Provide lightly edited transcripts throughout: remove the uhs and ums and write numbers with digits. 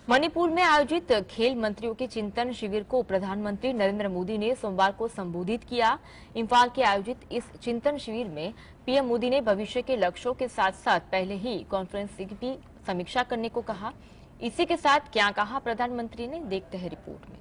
मणिपुर में आयोजित खेल मंत्रियों के चिंतन शिविर को प्रधानमंत्री नरेंद्र मोदी ने सोमवार को संबोधित किया। इम्फाल के आयोजित इस चिंतन शिविर में पीएम मोदी ने भविष्य के लक्ष्यों के साथ साथ पहले ही कॉन्फ्रेंस की भी समीक्षा करने को कहा। इसी के साथ क्या कहा प्रधानमंत्री ने, देखते हैं रिपोर्ट में।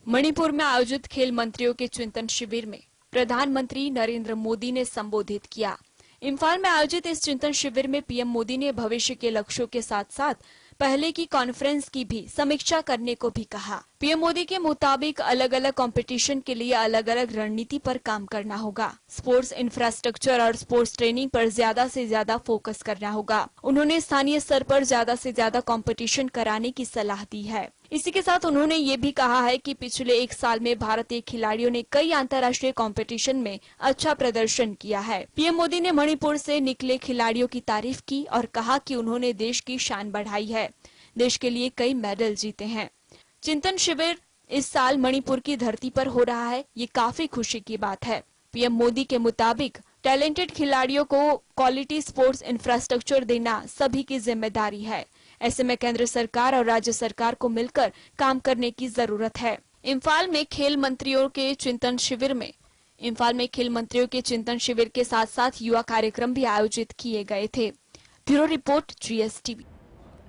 मणिपुर में आयोजित खेल मंत्रियों के चिंतन शिविर में प्रधानमंत्री नरेंद्र मोदी ने संबोधित किया। इम्फाल में आयोजित इस चिंतन शिविर में पीएम मोदी ने भविष्य के लक्ष्यों के साथ साथ पहले की कॉन्फ्रेंस की भी समीक्षा करने को भी कहा। पीएम मोदी के मुताबिक अलग अलग कंपटीशन के लिए अलग अलग रणनीति पर काम करना होगा। स्पोर्ट्स इंफ्रास्ट्रक्चर और स्पोर्ट्स ट्रेनिंग पर ज्यादा से ज्यादा फोकस करना होगा। उन्होंने स्थानीय स्तर पर ज्यादा से ज्यादा कंपटीशन कराने की सलाह दी है। इसी के साथ उन्होंने ये भी कहा है कि पिछले एक साल में भारतीय खिलाड़ियों ने कई अंतर्राष्ट्रीय कंपटीशन में अच्छा प्रदर्शन किया है। पीएम मोदी ने मणिपुर से निकले खिलाड़ियों की तारीफ की और कहा कि उन्होंने देश की शान बढ़ाई है, देश के लिए कई मेडल जीते हैं। चिंतन शिविर इस साल मणिपुर की धरती पर हो रहा है, ये काफी खुशी की बात है। पीएम मोदी के मुताबिक टैलेंटेड खिलाड़ियों को क्वालिटी स्पोर्ट्स इंफ्रास्ट्रक्चर देना सभी की जिम्मेदारी है। ऐसे में केंद्र सरकार और राज्य सरकार को मिलकर काम करने की जरूरत है। इम्फाल में खेल मंत्रियों के चिंतन शिविर के साथ साथ युवा कार्यक्रम भी आयोजित किए गए थे। Bureau report, GSTV।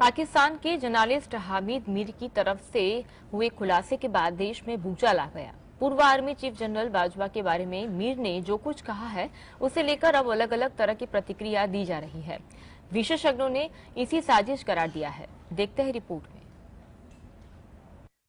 पाकिस्तान के जर्नलिस्ट हामिद मीर की तरफ से हुए खुलासे के बाद देश में भूचाल आ गया। पूर्व आर्मी चीफ जनरल बाजवा के बारे में मीर ने जो कुछ कहा है, उसे लेकर अब अलग अलग तरह की प्रतिक्रिया दी जा रही है। विशेषज्ञों ने इसी साजिश करार दिया है, देखते हैं रिपोर्ट में।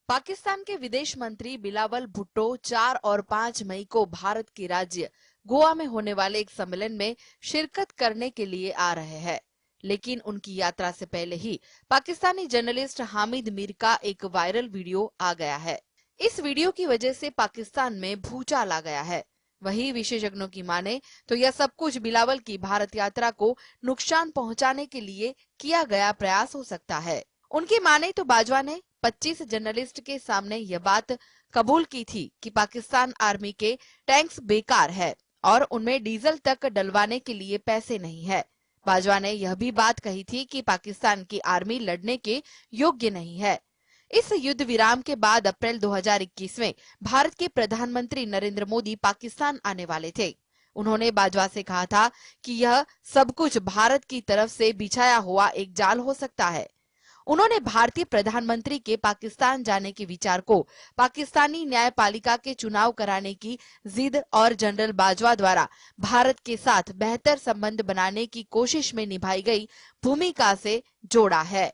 पाकिस्तान के विदेश मंत्री बिलावल भुट्टो 4 और 5 मई को भारत के राज्य गोवा में होने वाले एक सम्मेलन में शिरकत करने के लिए आ रहे हैं, लेकिन उनकी यात्रा से पहले ही पाकिस्तानी जर्नलिस्ट हामिद मीर का एक वायरल वीडियो आ गया है। इस वीडियो की वजह से पाकिस्तान में भूचाल आ गया है। वहीं विशेषज्ञों की माने तो यह सब कुछ बिलावल की भारत यात्रा को नुकसान पहुंचाने के लिए किया गया प्रयास हो सकता है। उनकी माने तो बाजवा ने 25 जर्नलिस्ट के सामने यह बात कबूल की थी कि पाकिस्तान आर्मी के टैंक्स बेकार है और उनमें डीजल तक डलवाने के लिए पैसे नहीं है। बाजवा ने यह भी बात कही थी कि पाकिस्तान की आर्मी लड़ने के योग्य नहीं है। इस युद्ध विराम के बाद अप्रैल 2021 में भारत के प्रधानमंत्री नरेंद्र मोदी पाकिस्तान आने वाले थे। उन्होंने बाजवा से कहा था कि यह सब कुछ भारत की तरफ से बिछाया हुआ एक जाल हो सकता है। उन्होंने भारतीय प्रधानमंत्री के पाकिस्तान जाने के विचार को पाकिस्तानी न्यायपालिका के चुनाव कराने की जिद और जनरल बाजवा द्वारा भारत के साथ बेहतर संबंध बनाने की कोशिश में निभाई गई भूमिका से जोड़ा है।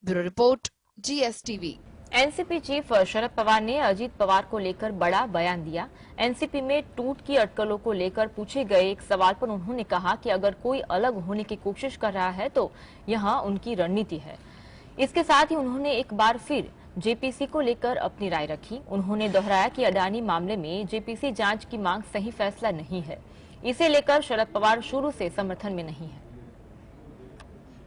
Bureau report, GSTV। NCP chief Sharad Pawar ने अजीत पवार को लेकर बड़ा बयान दिया। एनसीपी में टूट की अटकलों को लेकर पूछे गए एक सवाल पर उन्होंने कहा कि अगर कोई अलग होने की कोशिश कर रहा है तो यहां उनकी रणनीति है। इसके साथ ही उन्होंने एक बार फिर जेपीसी को लेकर अपनी राय रखी। उन्होंने दोहराया कि अडानी मामले में जेपीसी जांच की मांग सही फैसला नहीं है। इसे लेकर शरद पवार शुरू से समर्थन में नहीं है।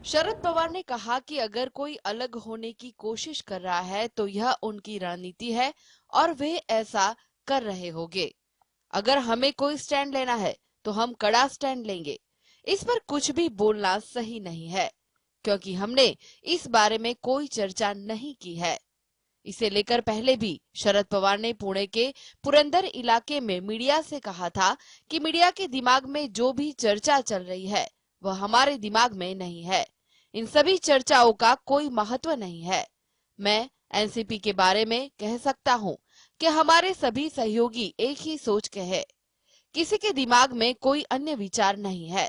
शरद पवार ने कहा कि अगर कोई अलग होने की कोशिश कर रहा है तो यह उनकी रणनीति है और वे ऐसा कर रहे होंगे। अगर हमें कोई स्टैंड लेना है तो हम कड़ा स्टैंड लेंगे। इस पर कुछ भी बोलना सही नहीं है, क्योंकि हमने इस बारे में कोई चर्चा नहीं की है। इसे लेकर पहले भी शरद पवार ने पुणे के पुरंदर इलाके में मीडिया से कहा था कि मीडिया के दिमाग में जो भी चर्चा चल रही है वह हमारे दिमाग में नहीं है। इन सभी चर्चाओं का कोई महत्व नहीं है। मैं एनसीपी के बारे में कह सकता हूं कि हमारे सभी सहयोगी एक ही सोच के हैं। किसी के दिमाग में कोई अन्य विचार नहीं है।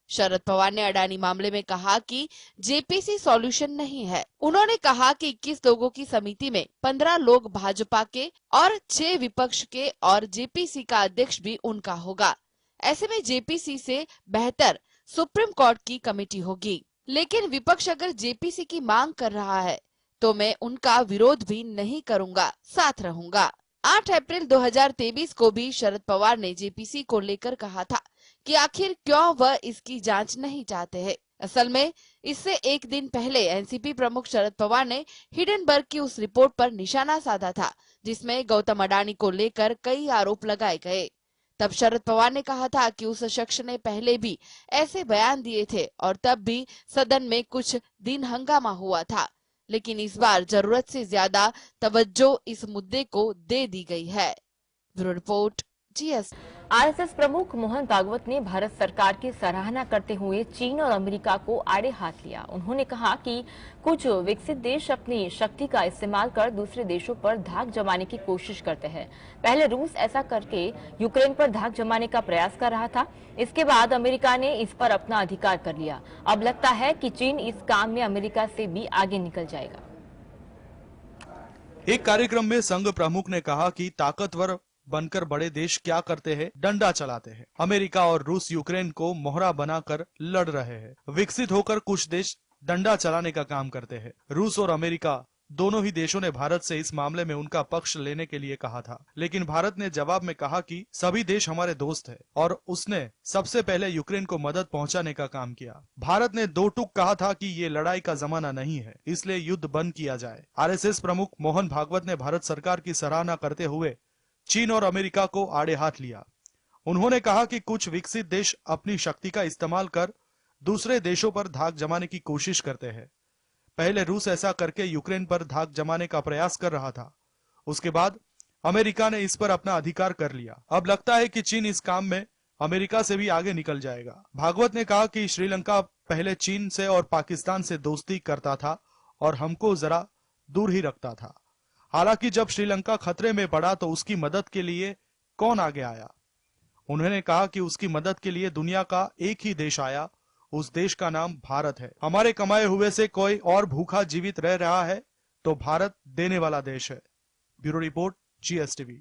शरद पवार ने अडानी मामले में कहा कि जेपीसी सॉल्यूशन नहीं है। उन्होंने कहा कि 21 लोगों की समिति में 15 लोग भाजपा के और 6 विपक्ष के और जेपीसी का अध्यक्ष भी उनका होगा। ऐसे में जेपीसी से बेहतर सुप्रीम कोर्ट की कमेटी होगी। लेकिन विपक्ष अगर जेपीसी की मांग कर रहा है तो मैं उनका विरोध भी नहीं करूंगा, साथ रहूंगा। 8 अप्रैल 2023 को भी शरद पवार ने जेपीसी को लेकर कहा था कि आखिर क्यों वह इसकी जांच नहीं चाहते हैं। असल में इससे एक दिन पहले एनसीपी प्रमुख शरद पवार ने हिडेनबर्ग की उस रिपोर्ट पर निशाना साधा था जिसमें गौतम अडानी को लेकर कई आरोप लगाए गए। तब शरद पवार ने कहा था कि उस शख्स ने पहले भी ऐसे बयान दिए थे और तब भी सदन में कुछ दिन हंगामा हुआ था। लेकिन इस बार जरूरत से ज्यादा तवज्जो इस मुद्दे को दे दी गई है। Bureau report, GS। आरएसएस प्रमुख मोहन भागवत ने भारत सरकार की सराहना करते हुए चीन और अमेरिका को आड़े हाथ लिया। उन्होंने कहा कि कुछ विकसित देश अपनी शक्ति का इस्तेमाल कर दूसरे देशों पर धाक जमाने की कोशिश करते हैं। पहले रूस ऐसा करके यूक्रेन पर धाक जमाने का प्रयास कर रहा था, इसके बाद अमेरिका ने इस पर अपना अधिकार कर लिया। अब लगता है कि चीन इस काम में अमेरिका से भी आगे निकल जाएगा। एक कार्यक्रम में संघ प्रमुख ने कहा कि ताकतवर बनकर बड़े देश क्या करते हैं, डंडा चलाते हैं। अमेरिका और रूस यूक्रेन को मोहरा बनाकर लड़ रहे हैं। विकसित होकर कुछ देश डंडा चलाने का काम करते हैं। रूस और अमेरिका दोनों ही देशों ने भारत से इस मामले में उनका पक्ष लेने के लिए कहा था, लेकिन भारत ने जवाब में कहा कि सभी देश हमारे दोस्त हैं और उसने सबसे पहले यूक्रेन को मदद पहुंचाने का काम किया। भारत ने दो टूक कहा था कि ये लड़ाई का जमाना नहीं है, इसलिए युद्ध बंद किया जाए। आरएसएस प्रमुख मोहन भागवत ने भारत सरकार की सराहना करते हुए चीन और अमेरिका को आड़े हाथ लिया। उन्होंने कहा कि कुछ विकसित देश अपनी शक्ति का इस्तेमाल कर दूसरे देशों पर धाक जमाने की कोशिश करते हैं। पहले रूस ऐसा करके यूक्रेन पर धाक जमाने का प्रयास कर रहा था, उसके बाद अमेरिका ने इस पर अपना अधिकार कर लिया। अब लगता है कि चीन इस काम में अमेरिका से भी आगे निकल जाएगा। भागवत ने कहा कि श्रीलंका पहले चीन से और पाकिस्तान से दोस्ती करता था और हमको जरा दूर ही रखता था। हालांकि जब श्रीलंका खतरे में पड़ा तो उसकी मदद के लिए कौन आगे आया? उन्होंने कहा कि उसकी मदद के लिए दुनिया का एक ही देश आया, उस देश का नाम भारत है। हमारे कमाए हुए से कोई और भूखा जीवित रह रहा है तो भारत देने वाला देश है। Bureau report, GSTV।